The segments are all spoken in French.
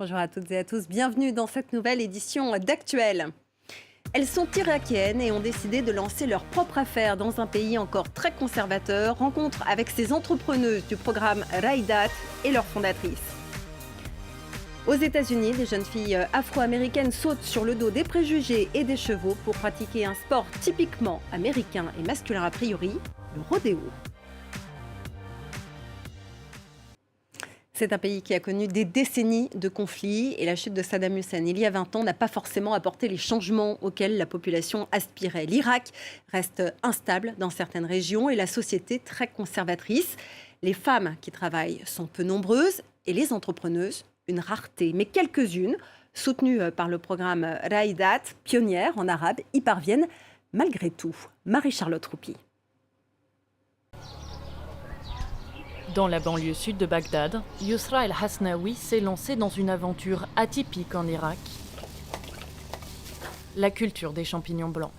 Bonjour à toutes et à tous, bienvenue dans cette nouvelle édition d'Actuel. Elles sont irakiennes et ont décidé de lancer leur propre affaire dans un pays encore très conservateur. Rencontre avec ces entrepreneuses du programme Raidat et leur fondatrice. Aux États-Unis, des jeunes filles afro-américaines sautent sur le dos des préjugés et des chevaux pour pratiquer un sport typiquement américain et masculin a priori, le rodéo. C'est un pays qui a connu des décennies de conflits et la chute de Saddam Hussein il y a 20 ans n'a pas forcément apporté les changements auxquels la population aspirait. L'Irak reste instable dans certaines régions et la société très conservatrice. Les femmes qui travaillent sont peu nombreuses et les entrepreneuses une rareté. Mais quelques-unes, soutenues par le programme Raidat, pionnières en arabe, y parviennent malgré tout. Marie-Charlotte Roupi. Dans la banlieue sud de Bagdad, Yousra El Hasnaoui s'est lancée dans une aventure atypique en Irak. La culture des champignons blancs.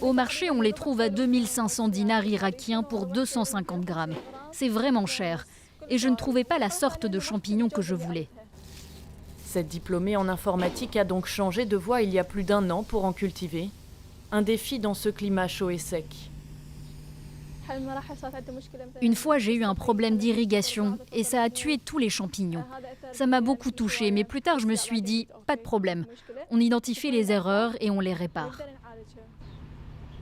Au marché, on les trouve à 2500 dinars irakiens pour 250 grammes. C'est vraiment cher. Et je ne trouvais pas la sorte de champignons que je voulais. Cette diplômée en informatique a donc changé de voie il y a plus d'1 an pour en cultiver. Un défi dans ce climat chaud et sec. Une fois, j'ai eu un problème d'irrigation et ça a tué tous les champignons. Ça m'a beaucoup touchée, mais plus tard, je me suis dit, pas de problème. On identifie les erreurs et on les répare.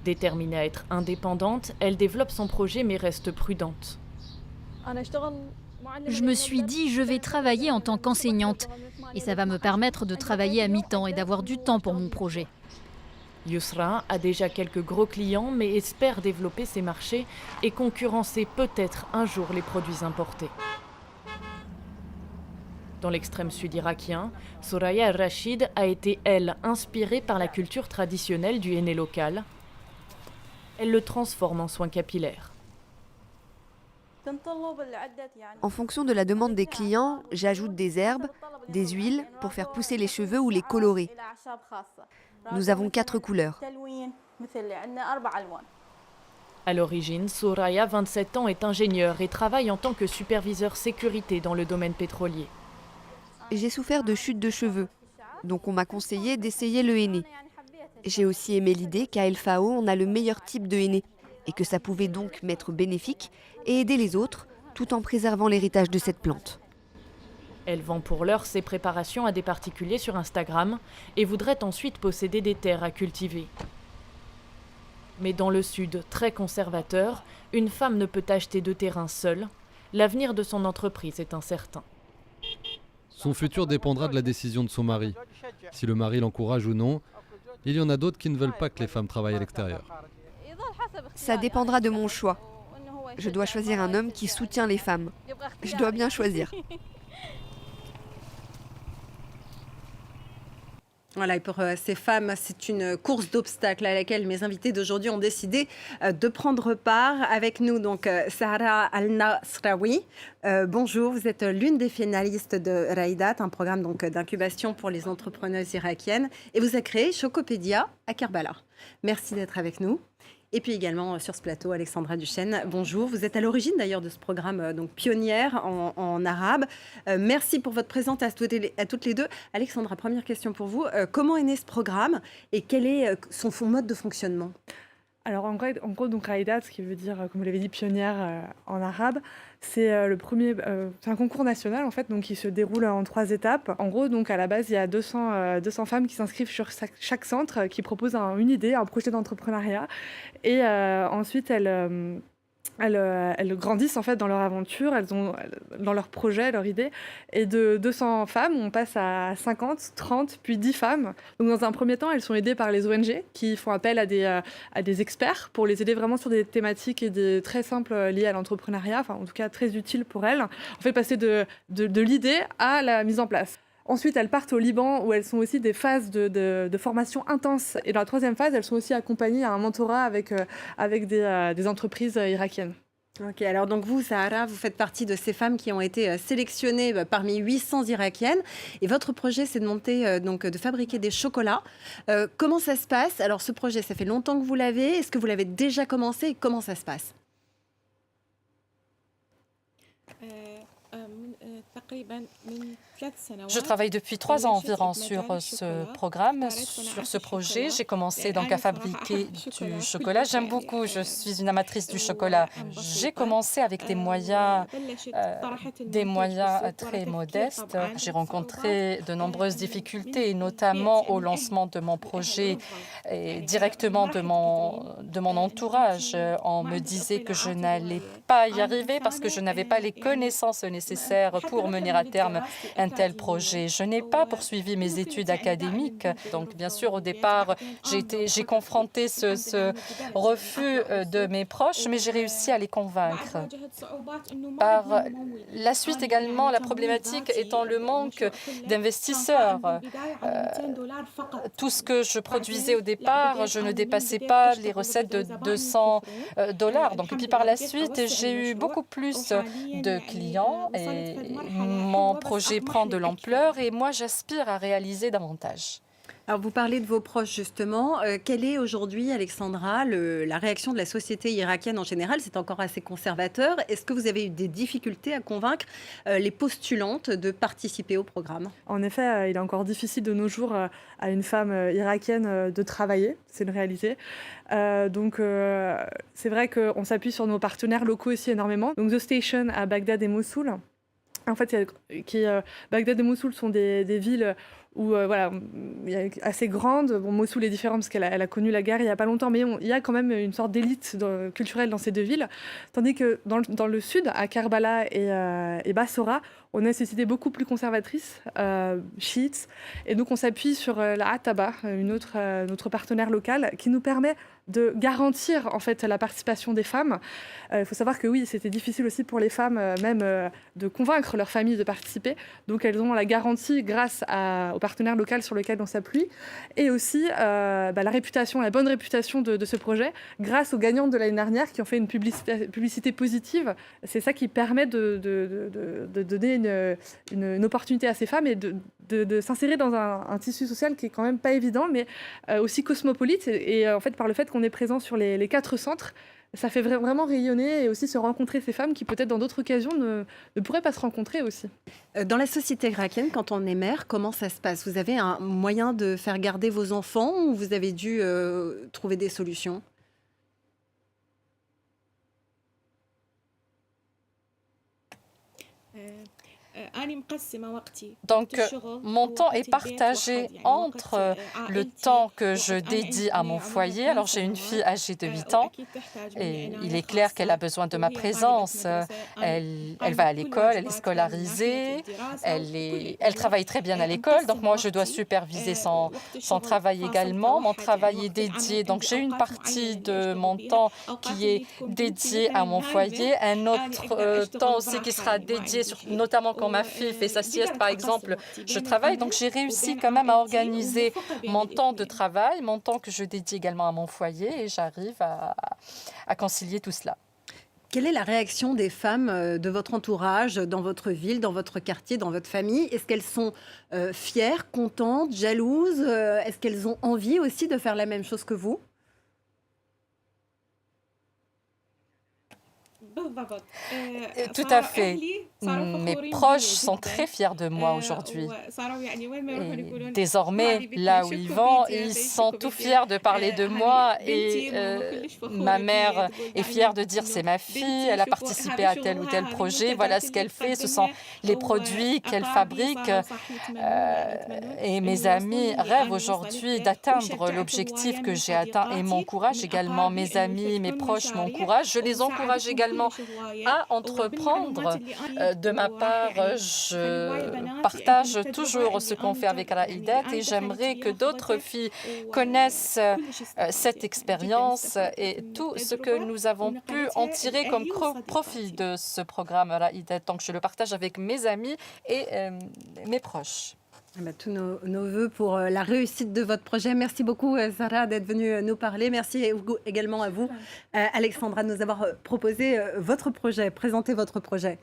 Déterminée à être indépendante, elle développe son projet mais reste prudente. Je me suis dit, je vais travailler en tant qu'enseignante et ça va me permettre de travailler à mi-temps et d'avoir du temps pour mon projet. Yousra a déjà quelques gros clients mais espère développer ses marchés et concurrencer peut-être un jour les produits importés. Dans l'extrême sud irakien, Soraya El-Rachid a été, elle, inspirée par la culture traditionnelle du henné local. Elle le transforme en soins capillaires. En fonction de la demande des clients, j'ajoute des herbes, des huiles pour faire pousser les cheveux ou les colorer. Nous avons 4 couleurs. À l'origine, Soraya, 27 ans, est ingénieure et travaille en tant que superviseur sécurité dans le domaine pétrolier. J'ai souffert de chute de cheveux, donc on m'a conseillé d'essayer le henné. J'ai aussi aimé l'idée qu'à El Fao, on a le meilleur type de henné et que ça pouvait donc m'être bénéfique et aider les autres tout en préservant l'héritage de cette plante. Elle vend pour l'heure ses préparations à des particuliers sur Instagram et voudrait ensuite posséder des terres à cultiver. Mais dans le sud, très conservateur, une femme ne peut acheter de terrain seule. L'avenir de son entreprise est incertain. Son futur dépendra de la décision de son mari. Si le mari l'encourage ou non, il y en a d'autres qui ne veulent pas que les femmes travaillent à l'extérieur. Ça dépendra de mon choix. Je dois choisir un homme qui soutient les femmes. Je dois bien choisir. Voilà, et pour ces femmes, c'est une course d'obstacles à laquelle mes invités d'aujourd'hui ont décidé de prendre part. Avec nous, donc, Sahara Al-Nasraoui. Bonjour, vous êtes l'une des finalistes de Raidat, un programme donc d'incubation pour les entrepreneuses irakiennes. Et vous avez créé Chocopédia à Kerbala. Merci d'être avec nous. Et puis également sur ce plateau, Alexandra Duchesne. Bonjour, vous êtes à l'origine d'ailleurs de ce programme donc pionnière en arabe. Merci pour votre présence à toutes les deux. Alexandra, première question pour vous. Comment est né ce programme et quel est son mode de fonctionnement ? Alors en gros donc Raidat, ce qui veut dire, comme vous l'avez dit, pionnière en arabe, c'est le premier, c'est un concours national en fait, donc qui se déroule en 3 étapes. En gros, donc à la base, il y a 200 femmes qui s'inscrivent sur chaque centre, qui proposent une idée, un projet d'entrepreneuriat, et ensuite elles grandissent en fait dans leur aventure, elles ont dans leur projet, leur idée, et de 200 femmes, on passe à 50, 30, puis 10 femmes. Donc dans un premier temps, elles sont aidées par les ONG qui font appel à des experts pour les aider vraiment sur des thématiques très simples liées à l'entrepreneuriat, enfin en tout cas très utiles pour elles. On fait passer de l'idée à la mise en place. Ensuite, elles partent au Liban où elles sont aussi des phases de formation intense. Et dans la 3e phase, elles sont aussi accompagnées à un mentorat avec des entreprises irakiennes. Ok, alors donc vous, Sahara, vous faites partie de ces femmes qui ont été sélectionnées parmi 800 Irakiennes. Et votre projet, c'est de monter, de fabriquer des chocolats. Comment ça se passe ? Alors ce projet, ça fait longtemps que vous l'avez. Est-ce que vous l'avez déjà commencé et comment ça se passe ? Je travaille depuis 3 ans environ sur ce programme, sur ce projet. J'ai commencé donc à fabriquer du chocolat. J'aime beaucoup, je suis une amatrice du chocolat. J'ai commencé avec des moyens très modestes. J'ai rencontré de nombreuses difficultés, notamment au lancement de mon projet et directement de mon entourage. On me disait que je n'allais pas y arriver parce que je n'avais pas les connaissances nécessaires pour mener à terme un tel projet. Je n'ai pas poursuivi mes études académiques. Donc, bien sûr, au départ, j'ai confronté ce refus de mes proches, mais j'ai réussi à les convaincre. Par la suite également, la problématique étant le manque d'investisseurs. Tout ce que je produisais au départ, je ne dépassais pas les recettes de $200. Donc, et puis par la suite, j'ai eu beaucoup plus de clients et mon projet prend de l'ampleur et moi, j'aspire à réaliser davantage. Alors, vous parlez de vos proches, justement. Quelle est aujourd'hui, Alexandra, la réaction de la société irakienne en général? C'est encore assez conservateur. Est-ce que vous avez eu des difficultés à convaincre les postulantes de participer au programme? En effet, il est encore difficile de nos jours à une femme irakienne de travailler. C'est une réalité. Donc, c'est vrai qu'on s'appuie sur nos partenaires locaux aussi énormément. Donc, The Station à Bagdad et Mossoul. En fait, Bagdad et Mossoul sont des villes où voilà, assez grande. Bon, Mossoul est différent parce qu'elle a connu la guerre il n'y a pas longtemps, mais il y a quand même une sorte d'élite culturelle dans ces deux villes. Tandis que dans le sud, à Karbala et Bassora, on a une société beaucoup plus conservatrice, chiite. Et donc, on s'appuie sur la Ataba, notre partenaire local, qui nous permet de garantir en fait la participation des femmes. Il faut savoir que oui, c'était difficile aussi pour les femmes même de convaincre leur famille de participer. Donc elles ont la garantie grâce au partenaire local sur lequel on s'appuie et aussi la bonne réputation de ce projet grâce aux gagnantes de l'année dernière qui ont fait une publicité positive. C'est ça qui permet de donner une opportunité à ces femmes et de s'insérer dans un tissu social qui est quand même pas évident, mais aussi cosmopolite. Et en fait, par le fait qu'on est présent sur les 4 centres, ça fait vraiment rayonner et aussi se rencontrer ces femmes qui, peut-être dans d'autres occasions, ne pourraient pas se rencontrer aussi. Dans la société irakienne, quand on est mère, comment ça se passe? Vous avez un moyen de faire garder vos enfants ou vous avez dû trouver des solutions? Donc, mon temps est partagé entre le temps que je dédie à mon foyer. Alors, j'ai une fille âgée de 8 ans et il est clair qu'elle a besoin de ma présence. Elle va à l'école, elle est scolarisée, elle travaille très bien à l'école. Donc, moi, je dois superviser son travail également. Mon travail est dédié. Donc, j'ai une partie de mon temps qui est dédiée à mon foyer, un autre temps aussi qui sera dédié, notamment quand ma fille fait sa sieste, par exemple, je travaille. Donc, j'ai réussi quand même à organiser mon temps de travail, mon temps que je dédie également à mon foyer et j'arrive à concilier tout cela. Quelle est la réaction des femmes de votre entourage, dans votre ville, dans votre quartier, dans votre famille? Est-ce qu'elles sont fières, contentes, jalouses? Est-ce qu'elles ont envie aussi de faire la même chose que vous? Tout à fait. Mes proches sont très fiers de moi aujourd'hui. Et désormais, là où ils vont, ils sont tout fiers de parler de moi. Et ma mère est fière de dire c'est ma fille, elle a participé à tel ou tel projet, voilà ce qu'elle fait, ce sont les produits qu'elle fabrique. Et mes amis rêvent aujourd'hui d'atteindre l'objectif que j'ai atteint et m'encouragent également. Mes amis, mes proches m'encouragent. Je les encourage également à entreprendre. De ma part, je partage toujours ce qu'on fait avec Raïdat et j'aimerais que d'autres filles connaissent cette expérience et tout ce que nous avons pu en tirer comme profit de ce programme Raïdat. Donc, je le partage avec mes amis et mes proches. Tous nos voeux pour la réussite de votre projet. Merci beaucoup, Sarah, d'être venue nous parler. Merci également à vous, Alexandra, de nous avoir proposé votre projet, présenté votre projet.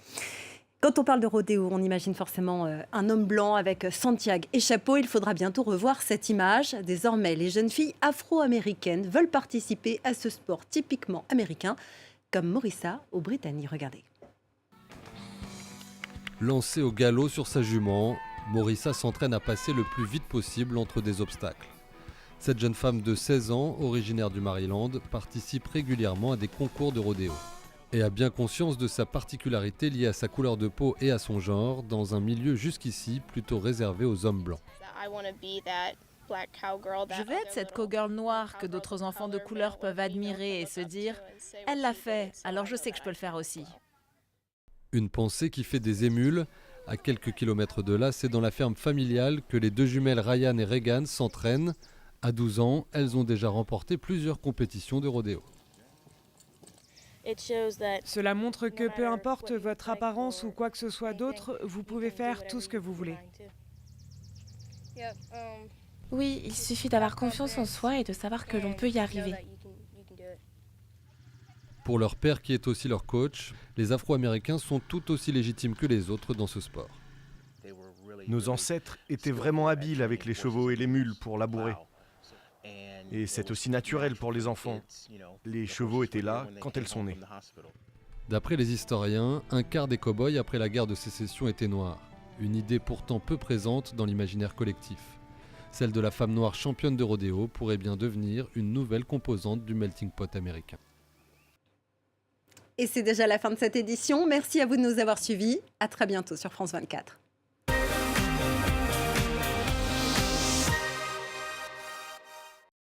Quand on parle de rodéo, on imagine forcément un homme blanc avec Santiago et chapeau. Il faudra bientôt revoir cette image. Désormais, les jeunes filles afro-américaines veulent participer à ce sport typiquement américain, comme Morissa au Brittany. Regardez. Lancée au galop sur sa jument, Morissa s'entraîne à passer le plus vite possible entre des obstacles. Cette jeune femme de 16 ans, originaire du Maryland, participe régulièrement à des concours de rodéo et a bien conscience de sa particularité liée à sa couleur de peau et à son genre, dans un milieu jusqu'ici plutôt réservé aux hommes blancs. Je veux être cette cowgirl noire que d'autres enfants de couleur peuvent admirer et se dire « Elle l'a fait, alors je sais que je peux le faire aussi ». Une pensée qui fait des émules. À quelques kilomètres de là, c'est dans la ferme familiale que les deux jumelles Ryan et Regan s'entraînent. À 12 ans, elles ont déjà remporté plusieurs compétitions de rodéo. Cela montre que peu importe votre apparence ou quoi que ce soit d'autre, vous pouvez faire tout ce que vous voulez. Oui, il suffit d'avoir confiance en soi et de savoir que l'on peut y arriver. Pour leur père qui est aussi leur coach, les Afro-Américains sont tout aussi légitimes que les autres dans ce sport. Nos ancêtres étaient vraiment habiles avec les chevaux et les mules pour labourer. Et c'est aussi naturel pour les enfants. Les chevaux étaient là quand elles sont nées. D'après les historiens, un quart des cow-boys après la guerre de sécession étaient noirs. Une idée pourtant peu présente dans l'imaginaire collectif. Celle de la femme noire championne de rodéo pourrait bien devenir une nouvelle composante du melting pot américain. Et c'est déjà la fin de cette édition. Merci à vous de nous avoir suivis. À très bientôt sur France 24.